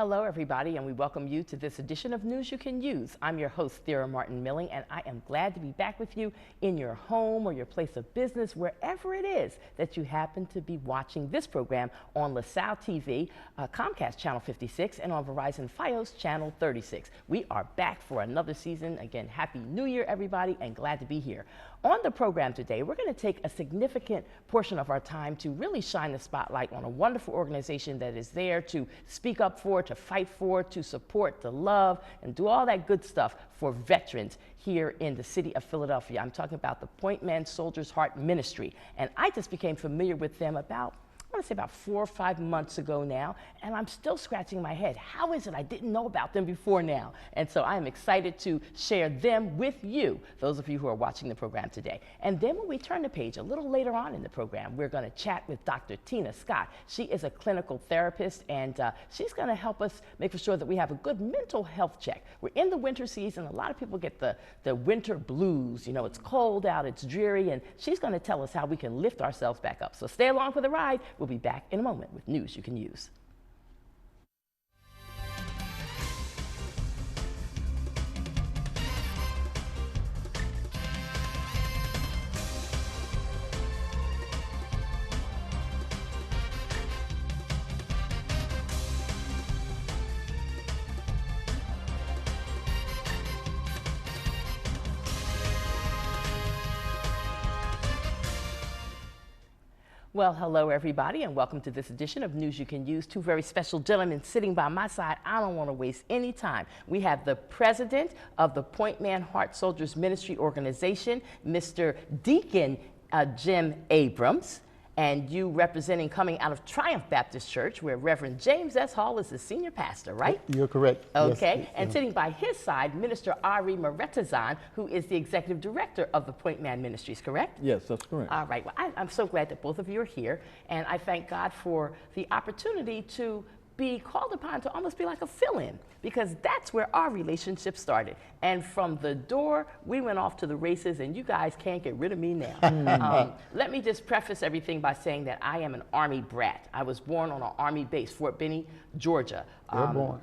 Hello, everybody, and we welcome you to this edition of News You Can Use. I'm your host, Thera Martin Milling, and I am glad to be back with you in your home or your place of business, wherever it is that you happen to be watching this program on LaSalle TV, Comcast Channel 56, and on Verizon Fios Channel 36. We are back for another season. Again, Happy New Year, everybody, and glad to be here. On the program today, we're going to take a significant portion of our time to really shine the spotlight on a wonderful organization that is there to speak up for, to fight for, to support, to love, and do all that good stuff for veterans here in the city of Philadelphia. I'm talking about the Pointman Soldiers Heart Ministry, and I just became familiar with them about 4 or 5 months ago now, and I'm still scratching my head. How is it I didn't know about them before now? And so I am excited to share them with you, those of you who are watching the program today. And then when we turn the page a little later on in the program, we're going to chat with Dr. Tina Scott. She is a clinical therapist, and she's going to help us make sure that we have a good mental health check. We're in the winter season. A lot of people get the winter blues. You know, it's cold out, it's dreary, and she's going to tell us how we can lift ourselves back up. So stay along for the ride. We'll be back in a moment with News You Can Use. Well, hello, everybody, and welcome to this edition of News You Can Use. Two very special gentlemen sitting by my side. I don't want to waste any time. We have the president of the Pointman Heart Soldiers Ministry organization, Mr. Deacon Jim Abrams, and you representing coming out of Triumph Baptist Church, where Reverend James S. Hall is the senior pastor, right? You're correct. Okay, yes. And sitting by his side, Minister Ari Maretazan, who is the executive director of the Pointman Ministries, correct? Yes, that's correct. All right, well, I'm so glad that both of you are here, and I thank God for the opportunity to be called upon to almost be like a fill-in, because that's where our relationship started. And from the door, we went off to the races, and you guys can't get rid of me now. Let me just preface everything by saying that I am an Army brat. I was born on an Army base, Fort Benning, Georgia. You're born.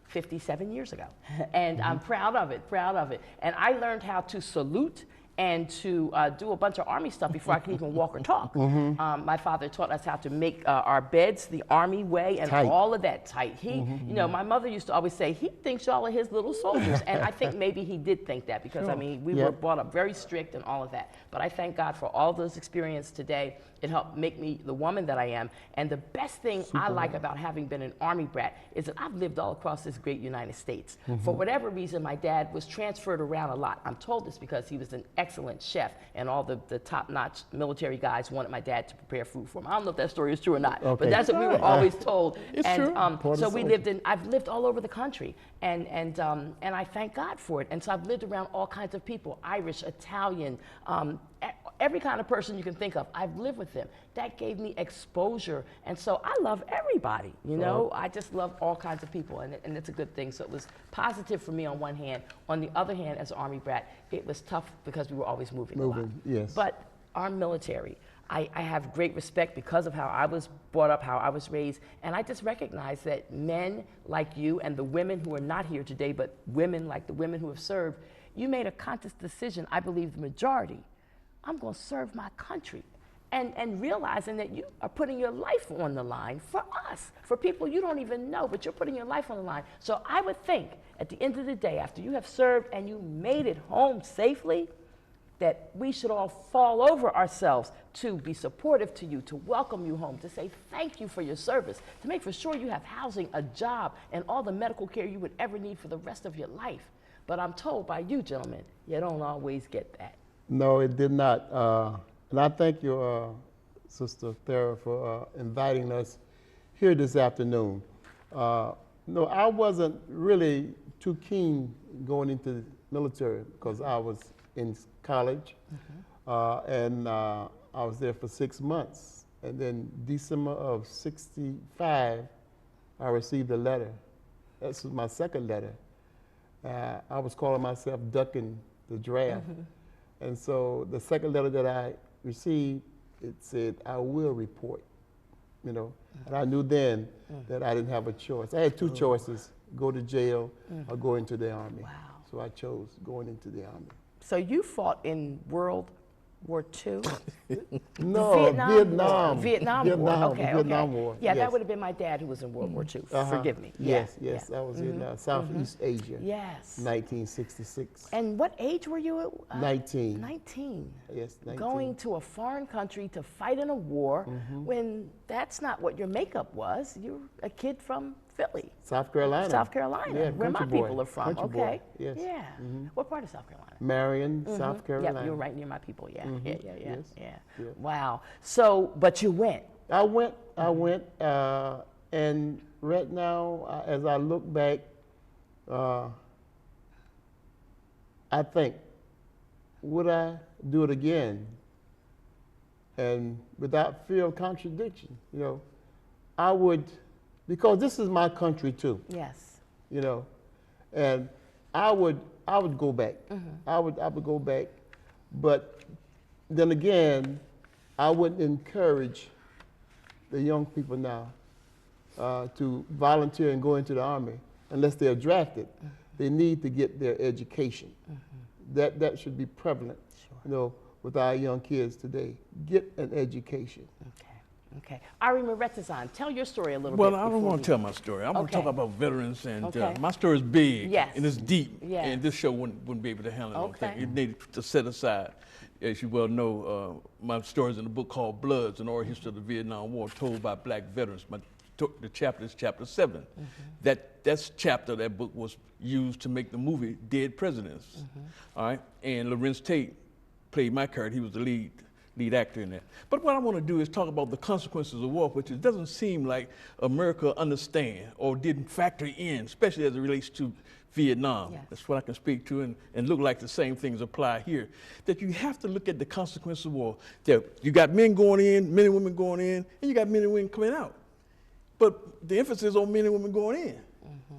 57 years ago. And I'm proud of it, proud of it. And I learned how to salute and to do a bunch of Army stuff before I could even walk or talk. My father taught us how to make our beds the Army way and tight. All of that tight. He, you know, my mother used to always say, he thinks y'all are his little soldiers. And I think maybe he did think that because, Sure. I mean, we were brought up very strict and all of that. But I thank God for all those experiences today. It helped make me the woman that I am. And the best thing I like about having been an Army brat is that I've lived all across this great United States. For whatever reason, my dad was transferred around a lot. I'm told this because he was an excellent chef, and all the top-notch military guys wanted my dad to prepare food for him. I don't know if that story is true or not, but that's what we were always told. It's and true. So I've lived all over the country, and I thank God for it. And so I've lived around all kinds of people, Irish, Italian, every kind of person you can think of. I've lived with them. That gave me exposure, and so I love everybody, you know? I just love all kinds of people, and it's a good thing. So it was positive for me on one hand. On the other hand, as an Army brat, it was tough because we were always moving a lot. Yes. But our military, I have great respect because of how I was brought up, how I was raised, and I just recognize that men like you and the women who are not here today, but women like the women who have served, you made a conscious decision, I believe the majority, I'm going to serve my country. And realizing that you are putting your life on the line for us, for people you don't even know, but you're putting your life on the line. So I would think at the end of the day, after you have served and you made it home safely, that we should all fall over ourselves to be supportive to you, to welcome you home, to say thank you for your service, to make for sure you have housing, a job, and all the medical care you would ever need for the rest of your life. But I'm told by you gentlemen, you don't always get that. No, it did not. And I thank you, Sister Thera, for inviting us here this afternoon. No, I wasn't really too keen going into the military because I was in college, and I was there for 6 months. And then December of '65, I received a letter. This was my second letter. I was calling myself ducking the draft. And so the second letter that I received, it said, I will report. you know. And I knew then that I didn't have a choice. I had two choices, go to jail or go into the Army. Wow. So I chose going into the Army. So you fought in World War II? No, Vietnam. Vietnam War. Okay, Vietnam okay. War. Yeah, yes. that would have been my dad who was in World War II. Forgive me. Yes, Yeah, yes. yeah. I was in Southeast Asia. Yes. 1966. And what age were you at? 19. 19. Yes, 19. Going to a foreign country to fight in a war when that's not what your makeup was. You're a kid from Philly. South Carolina. South Carolina, Yeah, where my country boy. people are from. Country boy, Okay. yes. Yeah. What part of South Carolina? Marion, South Carolina. Yeah, you're right near my people. Yeah, yeah. Yes. Yeah. Wow. So, but you went. I went, and right now, as I look back, I think, would I do it again? And without fear of contradiction, you know, I would, because this is my country too, Yes. you know, and I would go back. I would go back, but then again, I wouldn't encourage the young people now to volunteer and go into the Army unless they're drafted. They need to get their education. That should be prevalent, you know, with our young kids today. Get an education. Okay. Ari Moretazan, tell your story a little bit. Well, I don't want to tell my story. I want to talk about veterans, and my story is big, and it's deep, and this show wouldn't be able to handle it. I don't think. It needed to set aside. As you well know, my story is in a book called Bloods, an oral history of the Vietnam War told by black veterans. The chapter is chapter 7. That's chapter, that book was used to make the movie Dead Presidents. All right, and Lorenz Tate played my character. He was the lead actor in that. But what I want to do is talk about the consequences of war, which it doesn't seem like America understand or didn't factor in, especially as it relates to Vietnam. Yes. That's what I can speak to, and look like the same things apply here. That you have to look at the consequences of war. That you got men going in, men and women going in, and you got men and women coming out. But the emphasis on men and women going in.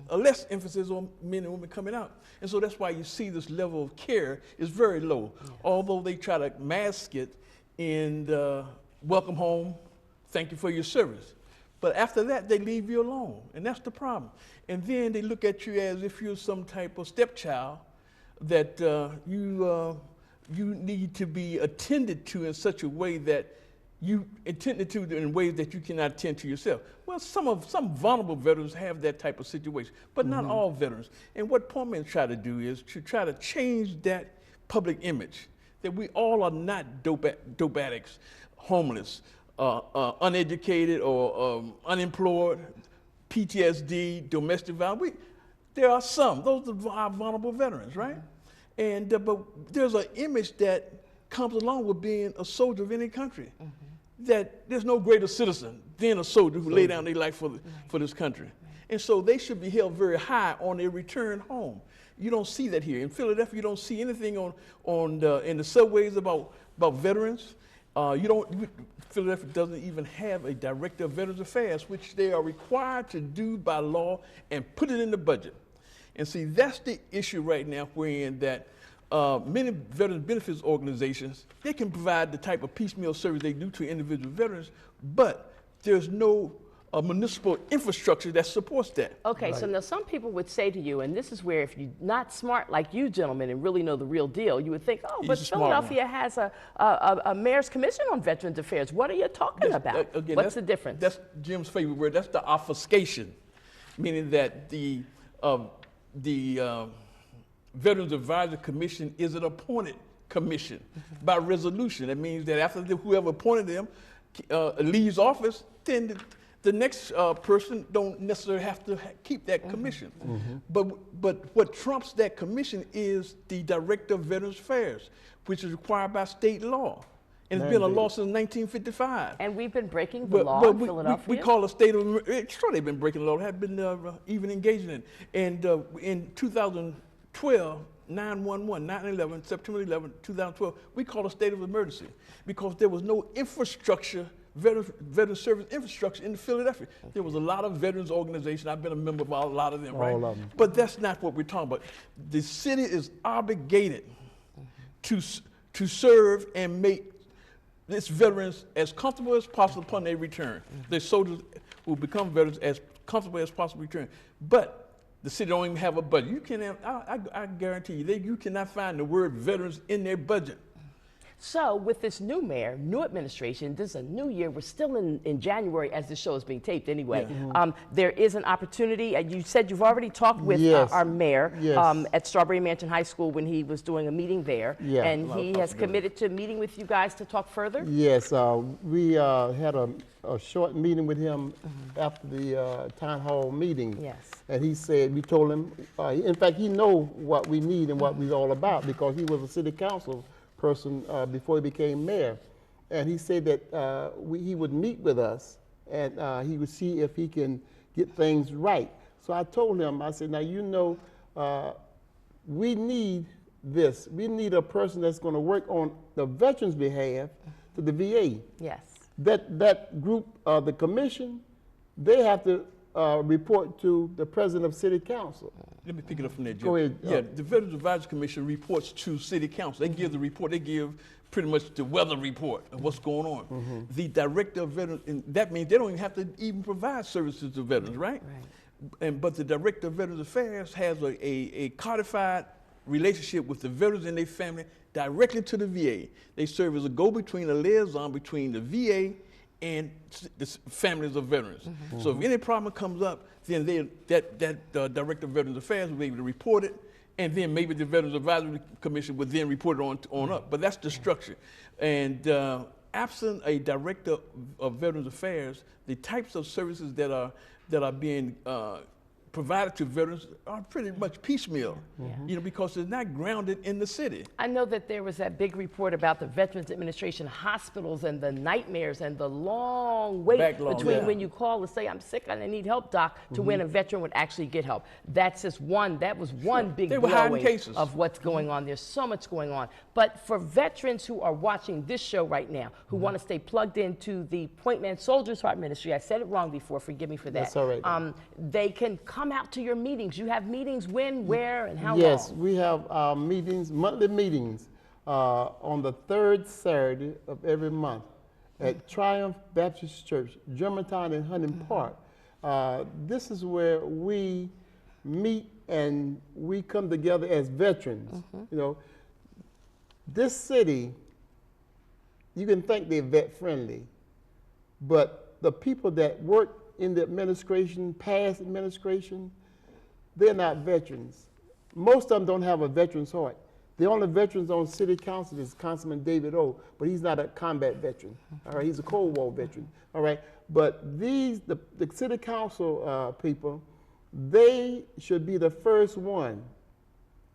A less emphasis on men and women coming out. And so that's why you see this level of care is very low, although they try to mask it in welcome home, thank you for your service. But after that, they leave you alone, and that's the problem. And then they look at you as if you're some type of stepchild that you need to be attended to in such a way that you intended to in ways that you cannot attend to yourself. Well, some vulnerable veterans have that type of situation, but not all veterans. And what Pointman tried to do is to try to change that public image, that we all are not dope addicts, homeless, uneducated or unemployed, PTSD, domestic violence. There are some. Those are our vulnerable veterans, right? And but there's an image that comes along with being a soldier of any country. That there's no greater citizen than a soldier who laid down their life for this country. And so they should be held very high on their return home. You don't see that here. In Philadelphia, you don't see anything in the subways about veterans. Philadelphia doesn't even have a director of Veterans Affairs, which they are required to do by law and put it in the budget. And see, that's the issue right now we're in, that many veterans benefits organizations, they can provide the type of piecemeal service they do to individual veterans, but there's no municipal infrastructure that supports that. Okay, so now some people would say to you, and this is where if you're not smart like you gentlemen and really know the real deal, you would think, oh, but Philadelphia has a mayor's commission on Veterans Affairs. What are you talking about? Again, what's the difference? That's Jim's favorite word. That's the obfuscation, meaning that the Veterans Advisory Commission is an appointed commission by resolution. That means that after whoever appointed them leaves office, then the next person don't necessarily have to keep that commission. But what trumps that commission is the Director of Veterans Affairs, which is required by state law. And it's been a law since 1955. And we've been breaking the law in Philadelphia? We call a state of, sure they've been breaking the law, have been even engaging in it. And in 2012, 9/11, September 11, 2012, we called a state of emergency because there was no infrastructure, veteran service infrastructure in Philadelphia. There was a lot of veterans organizations. I've been a member of a lot of them, right? All of them. But that's not what we're talking about. The city is obligated to serve and make its veterans as comfortable as possible upon their return. The soldiers will become veterans as comfortable as possible return. But the city don't even have a budget. You can have, I guarantee you, you cannot find the word veterans in their budget. So with this new mayor, new administration, this is a new year. We're still in January as this show is being taped anyway. Yeah. There is an opportunity. You said you've already talked with Yes. Our mayor Yes. at Strawberry Mansion High School when he was doing a meeting there. Yeah. And he has committed to meeting with you guys to talk further? Yes, we had a short meeting with him after the town hall meeting. Yes. And he said, we told him, in fact, he know what we need and what we're all about because he was a city council person before he became mayor. And he said that he would meet with us and he would see if he can get things right. So I told him, I said, now you know, we need this. We need a person that's going to work on the veterans' behalf to the VA. Yes. That group, the commission, they have to report to the president of city council. Let me pick it up from there, Jim. Go ahead. Yeah, the Veterans Advisory Commission reports to city council. They give the report. They give pretty much the weather report of what's going on. The director of veterans, and that means they don't even have to even provide services to veterans, right? Right. But the director of Veterans Affairs has a codified relationship with the veterans and their family directly to the VA. They serve as a go-between, a liaison between the VA and the families of veterans. So if any problem comes up, then that Director of Veterans Affairs will be able to report it, and then maybe the Veterans Advisory Commission would then report it on up. But that's the structure. And absent a Director of Veterans Affairs, the types of services that are being provided to veterans are pretty much piecemeal, you know, because they're not grounded in the city. I know that there was that big report about the Veterans Administration hospitals and the nightmares and the long wait between when you call to say, I'm sick and I need help, doc, to when a veteran would actually get help. That's just one, that was one big blowing of what's going on. There's so much going on. But for veterans who are watching this show right now, who want to stay plugged into the Pointman Soldiers Heart Ministry, I said it wrong before, forgive me for that. That's all right. They can come out to your meetings. You have meetings when, where, and how long? Yes, we have meetings, monthly meetings, on the third Saturday of every month at Triumph Baptist Church, Germantown and Hunting Park. This is where we meet and we come together as veterans. You know, this city, you can think they're vet friendly, but the people that work in the administration, past administration, they're not veterans. Most of them don't have a veteran's heart. The only veterans on city council is Councilman David O, but he's not a combat veteran. All right, he's a Cold War veteran. All right, but the city council people, they should be the first one.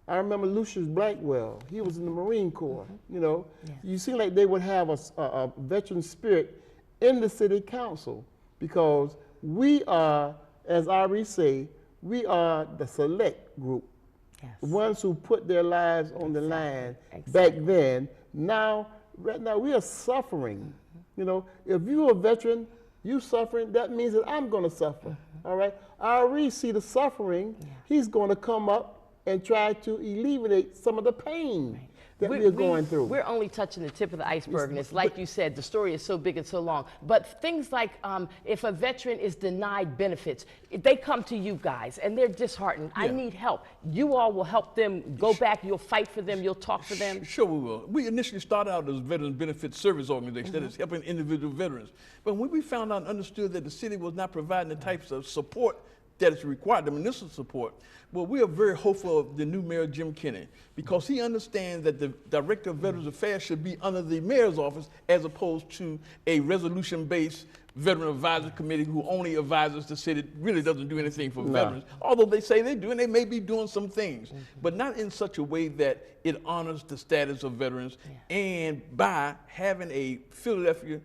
I remember Lucius Blackwell. He was in the Marine Corps. You know, you seem like they would have a veteran spirit in the city council because we are, as Ari say, we are the select group. The ones who put their lives on the line back then. Now, right now, we are suffering. You know, if you're a veteran, you suffering, that means that I'm going to suffer. All right? Ari see the suffering. He's going to come up and try to alleviate some of the pain that we're going through. We're only touching the tip of the iceberg, and it's like you said, the story is so big and so long. But things like if a veteran is denied benefits, they come to you guys and they're disheartened. I need help. You all will help them go back. You'll fight for them. You'll talk for them. Sure we will. We initially started out as a Veterans Benefit Service Organization that is helping individual veterans. But when we found out and understood that the city was not providing the types of support that is required, the municipal support, well, we are very hopeful of the new mayor, Jim Kenney, because he understands that the Director of Veterans Affairs should be under the mayor's office as opposed to a resolution-based Veteran Advisory Committee who only advises the city, really doesn't do anything for veterans, although they say they do, and they may be doing some things, but not in such a way that it honors the status of veterans and by having a Philadelphia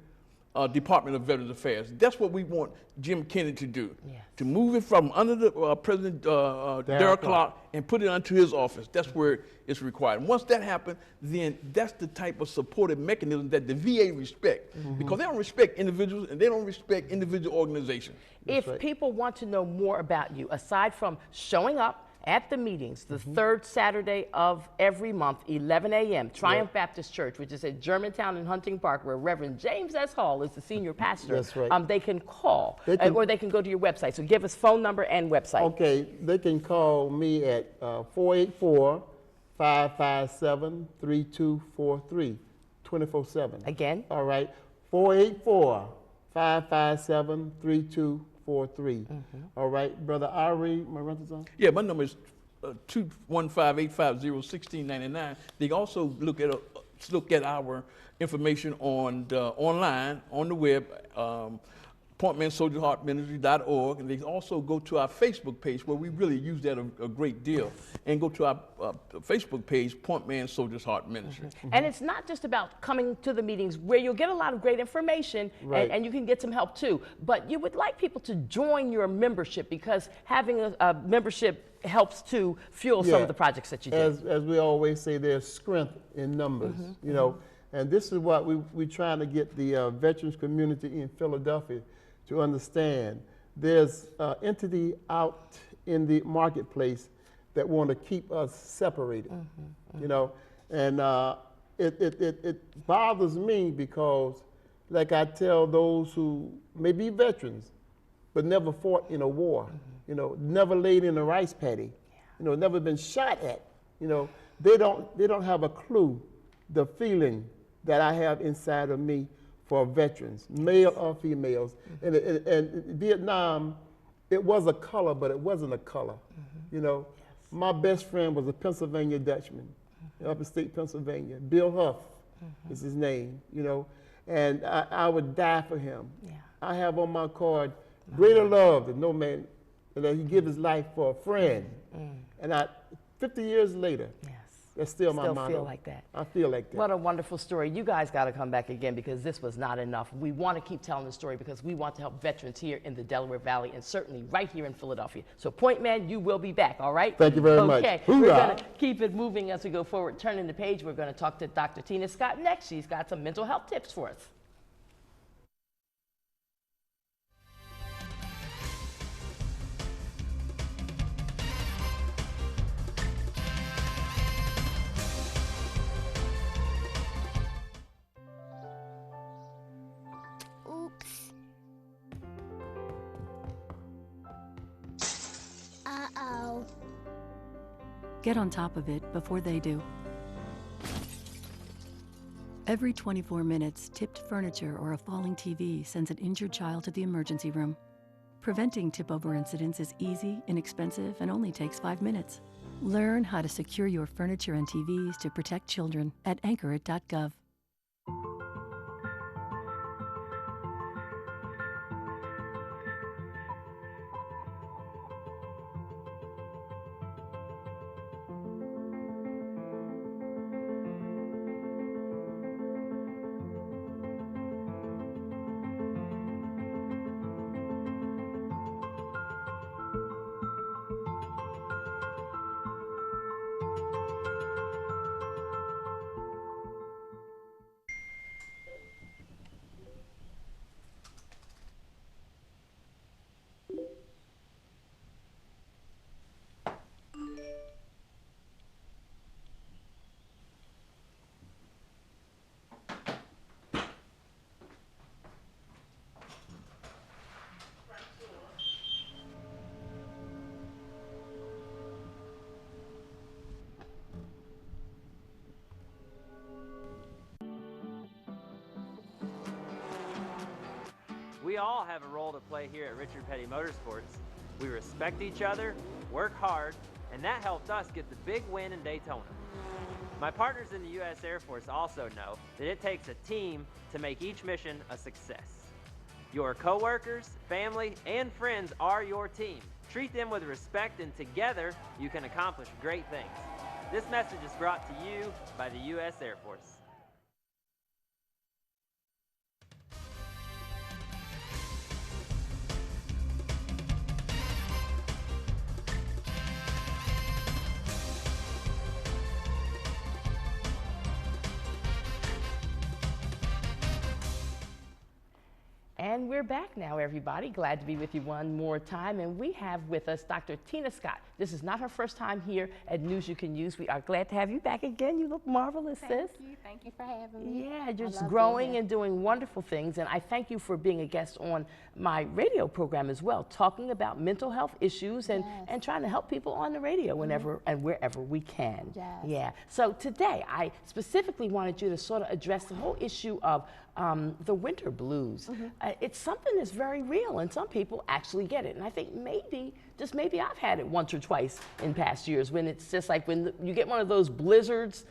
Department of Veterans Affairs. That's what we want Jim Kenney to do, to move it from under the President Darrell Clark and put it onto his office. That's where it's required. And once that happens, then that's the type of supportive mechanism that the VA respect, because they don't respect individuals and they don't respect individual organizations. If people want to know more about you, aside from showing up at the meetings, the third Saturday of every month, 11 a.m., Triumph Baptist Church, which is at Germantown and Hunting Park, where Reverend James S. Hall is the senior pastor. That's right. They can call, or they can go to your website. So give us phone number and website. Okay, they can call me at 484-557-3243, 24/7. Again? All right, 484-557-3243. All right, Brother Ari Marantazon? Yeah, my number is 215-850-1699. They also look at our information on online on the web, Pointman Soldiers Heart Ministry.org, and they also go to our Facebook page where we really use that a great deal, and go to our Facebook page, Pointman Soldiers Heart Ministry. And it's not just about coming to the meetings where you'll get a lot of great information and you can get some help too, but you would like people to join your membership, because having a membership helps to fuel some of the projects that you do. As we always say, there's strength in numbers, you know, and this is what we're trying to get the veterans community in Philadelphia to understand. There's entity out in the marketplace that want to keep us separated, you know, and it bothers me because, like I tell those who may be veterans but never fought in a war, you know, never laid in a rice paddy, you know, never been shot at, you know, they don't have a clue the feeling that I have inside of me for veterans, male or females. And Vietnam, it was a color, but it wasn't a color. You know, my best friend was a Pennsylvania Dutchman, upstate Pennsylvania. Bill Huff is his name, you know, and I would die for him. I have on my card, greater love than no man, that he give his life for a friend. And 50 years later, that's still my motto. Feel like that. I feel like that. What a wonderful story. You guys got to come back again, because this was not enough. We want to keep telling the story because we want to help veterans here in the Delaware Valley, and certainly right here in Philadelphia. So Pointman, you will be back, all right? Thank you very much. Okay, we're going to keep it moving as we go forward. Turning the page, we're going to talk to Dr. Tina Scott next. She's got some mental health tips for us. Uh-oh. Get on top of it before they do. Every 24 minutes, tipped furniture or a falling TV sends an injured child to the emergency room. Preventing tip-over incidents is easy, inexpensive, and only takes 5 minutes. Learn how to secure your furniture and TVs to protect children at anchorit.gov. We all have a role to play here at Richard Petty Motorsports. We respect each other, work hard, and that helped us get the big win in Daytona. My partners in the U.S. Air Force also know that it takes a team to make each mission a success. Your coworkers, family, and friends are your team. Treat them with respect, and together you can accomplish great things. This message is brought to you by the U.S. Air Force. And we're back now, everybody. Glad to be with you one more time. And we have with us Dr. Tina Scott. This is not her first time here at News You Can Use. We are glad to have you back again. You look marvelous, sis. Thank you for having me. Yeah, you're just growing and doing wonderful things. And I thank you for being a guest on my radio program as well, talking about mental health issues and trying to help people on the radio whenever and wherever we can. Yes. Yeah. So today, I specifically wanted you to sort of address the whole issue of the winter blues. It's something that's very real, and some people actually get it. And I think maybe, just maybe, I've had it once or twice in past years when it's just like when you get one of those blizzards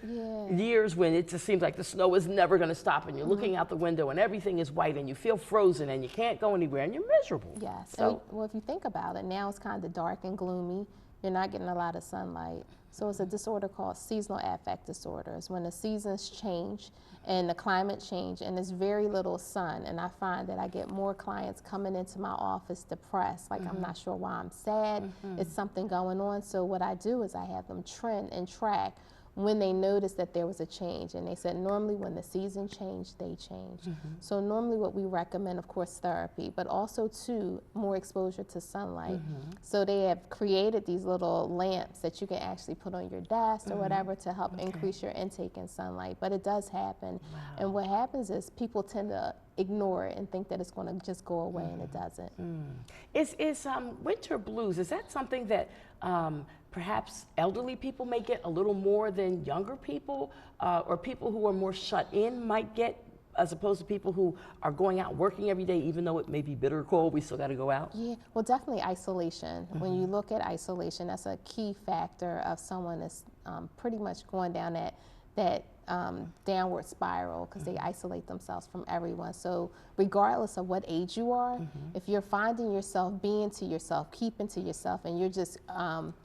years when it just seems like the snow is never going to stop, and you're looking out the window and everything is white and you feel frozen and you can't go anywhere and you're miserable. Yes. So, well, if you think about it, now it's kind of dark and gloomy. You're not getting a lot of sunlight. So it's a disorder called seasonal affect disorders. When the seasons change and the climate change and there's very little sun, and I find that I get more clients coming into my office depressed, like I'm not sure why I'm sad, it's something going on. So what I do is I have them trend and track when they notice that there was a change. And they said normally when the season changed, they changed. So normally what we recommend, of course, therapy, but also too, more exposure to sunlight. So they have created these little lamps that you can actually put on your desk or whatever to help increase your intake in sunlight. But it does happen. And what happens is people tend to ignore it and think that it's going to just go away, and it doesn't. Is winter blues, is that something that perhaps elderly people may get a little more than younger people, or people who are more shut in might get, as opposed to people who are going out working every day, even though it may be bitter cold, we still got to go out? Yeah, well, definitely isolation. When you look at isolation, that's a key factor of someone that's pretty much going down that downward spiral, because they isolate themselves from everyone. So regardless of what age you are, if you're finding yourself being to yourself, keeping to yourself, and you're just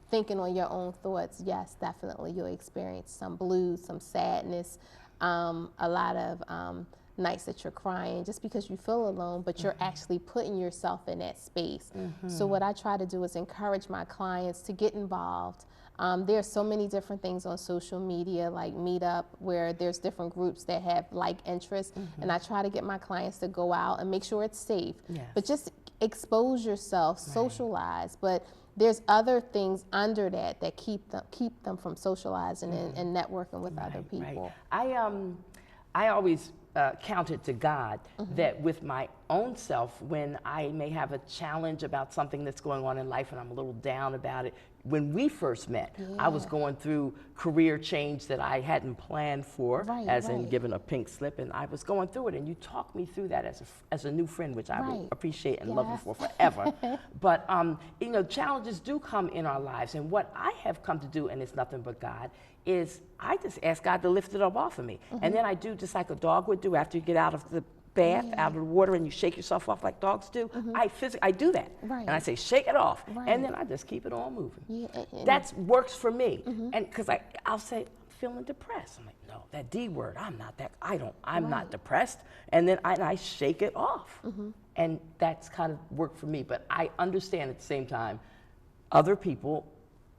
thinking on your own thoughts, yes, definitely you'll experience some blues, some sadness, a lot of nights that you're crying just because you feel alone, but you're actually putting yourself in that space. So what I try to do is encourage my clients to get involved. There's so many different things on social media, like Meetup, where there's different groups that have like interests, and I try to get my clients to go out and make sure it's safe. But just expose yourself, socialize. But there's other things under that that keep them from socializing and networking with other people. I always count it to God that with my own self, when I may have a challenge about something that's going on in life and I'm a little down about it. When we first met, I was going through career change that I hadn't planned for, as in given a pink slip, and I was going through it, and you talked me through that as a new friend, which I will appreciate and love you for forever. But you know, challenges do come in our lives, and what I have come to do, and it's nothing but God, is I just ask God to lift it up off of me. And then I do just like a dog would do after you get out of the bath, out of the water, and you shake yourself off like dogs do. I do that. And I say, shake it off. And then I just keep it all moving. That works for me. And because I'll say, I'm feeling depressed. I'm like, no, that D word, I'm not depressed. And then I shake it off. And that's kind of worked for me. But I understand at the same time, other people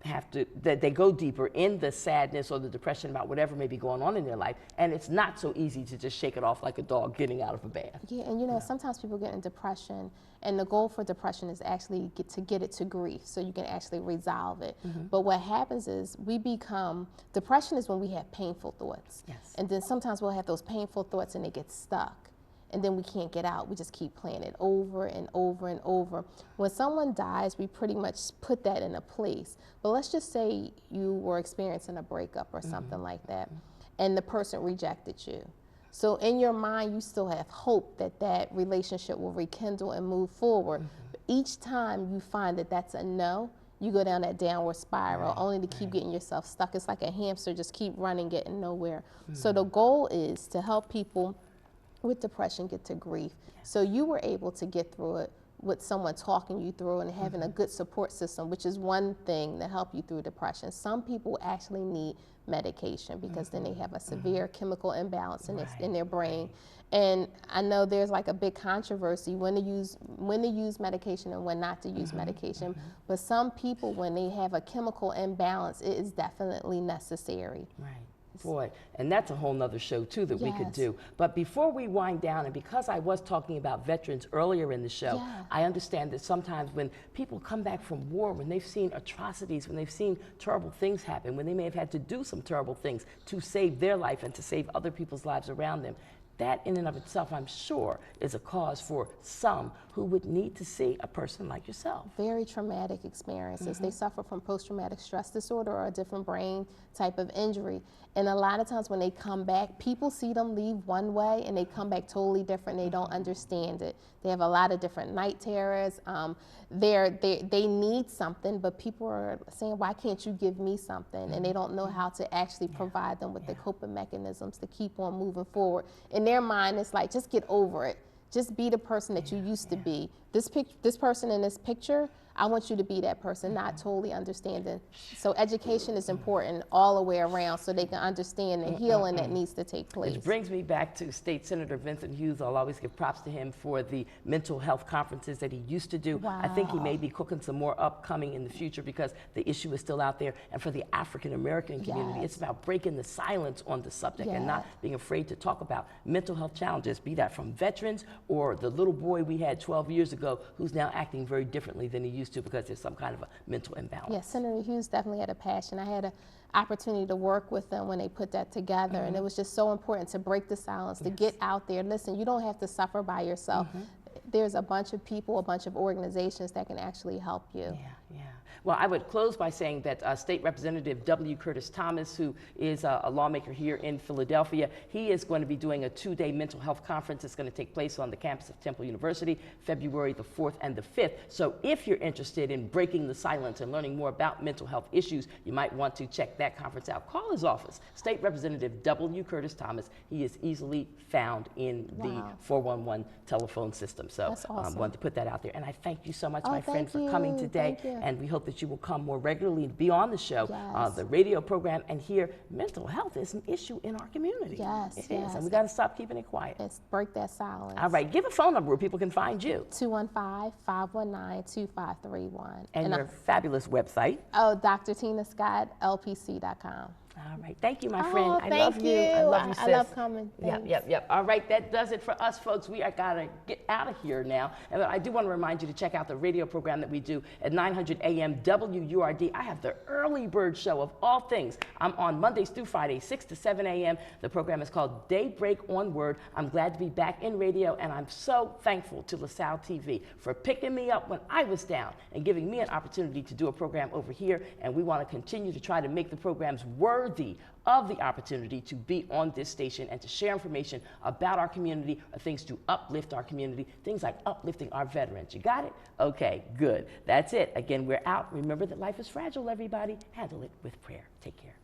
that they go deeper in the sadness or the depression about whatever may be going on in their life, and it's not so easy to just shake it off like a dog getting out of a bath. And you know, sometimes people get in depression, and the goal for depression is actually to get it to grief, so you can actually resolve it. But what happens is depression is when we have painful thoughts, and then sometimes we'll have those painful thoughts and they get stuck. And then we can't get out. We just keep playing it over and over and over. When someone dies, we pretty much put that in a place. But let's just say you were experiencing a breakup or something like that, and the person rejected you. So in your mind, you still have hope that that relationship will rekindle and move forward. But each time you find that that's a no, you go down that downward spiral, only to keep getting yourself stuck. It's like a hamster, just keep running, getting nowhere. So the goal is to help people with depression get to grief. So you were able to get through it with someone talking you through and having a good support system, which is one thing to help you through depression. Some people actually need medication because then they have a severe chemical imbalance in their brain. And I know there's like a big controversy when to use medication and when not to use medication. But some people, when they have a chemical imbalance, it is definitely necessary. Boy, and that's a whole nother show too that we could Yes. do. But before we wind down, and because I was talking about veterans earlier in the show, Yeah. I understand that sometimes when people come back from war, when they've seen atrocities, when they've seen terrible things happen, when they may have had to do some terrible things to save their life and to save other people's lives around them, that in and of itself, I'm sure, is a cause for some who would need to see a person like yourself. Very traumatic experiences. They suffer from post-traumatic stress disorder or a different brain type of injury. And a lot of times when they come back, people see them leave one way and they come back totally different. They don't understand it. They have a lot of different night terrors. They need something, but people are saying, why can't you give me something? And they don't know how to actually provide them with the coping mechanisms to keep on moving forward. In their mind, it's like, just get over it. Just be the person that you used to be. This person in this picture, I want you to be that person, not totally understanding. So education is important all the way around so they can understand the healing that needs to take place. Which brings me back to State Senator Vincent Hughes. I'll always give props to him for the mental health conferences that he used to do. I think he may be cooking some more upcoming in the future because the issue is still out there. And for the African American community, it's about breaking the silence on the subject and not being afraid to talk about mental health challenges, be that from veterans or the little boy we had 12 years ago who's now acting very differently than he used to because there's some kind of a mental imbalance. Yes, Senator Hughes definitely had a passion. I had an opportunity to work with them when they put that together, and it was just so important to break the silence, to get out there. Listen, you don't have to suffer by yourself. There's a bunch of people, a bunch of organizations that can actually help you. Yeah. Well, I would close by saying that State Representative W. Curtis Thomas, who is a lawmaker here in Philadelphia, he is going to be doing a 2-day mental health conference. It's going to take place on the campus of Temple University, February the 4th and the 5th. So if you're interested in breaking the silence and learning more about mental health issues, you might want to check that conference out. Call his office, State Representative W. Curtis Thomas. He is easily found in the 411 telephone system. So That's awesome. wanted to put that out there. And I thank you so much, my friend, thank for coming you. today. Thank you. And we hope that you will come more regularly and be on the show, Yes. the radio program, and hear mental health is an issue in our community. Yes, It is, yes. and we got to stop keeping it quiet. Let's break that silence. All right, give a phone number where people can find you. 215-519-2531. And your fabulous website. Dr. Tina Scott, LPC.com. All right, thank you, my friend. I thank love you. I love you, sis. I love coming. Yep. All right, that does it for us, folks. We are gotta get out of here now. And I do want to remind you to check out the radio program that we do at 900 AM WURD. I have the early bird show of all things. I'm on Mondays through Fridays, 6 to 7 a.m. The program is called Daybreak on Word. I'm glad to be back in radio, and I'm so thankful to LaSalle TV for picking me up when I was down and giving me an opportunity to do a program over here. And we want to continue to try to make the programs worthy of the opportunity to be on this station and to share information about our community, or things to uplift our community, things like uplifting our veterans. You got it? Okay, good. That's it. Again, we're out. Remember that life is fragile, everybody. Handle it with prayer. Take care.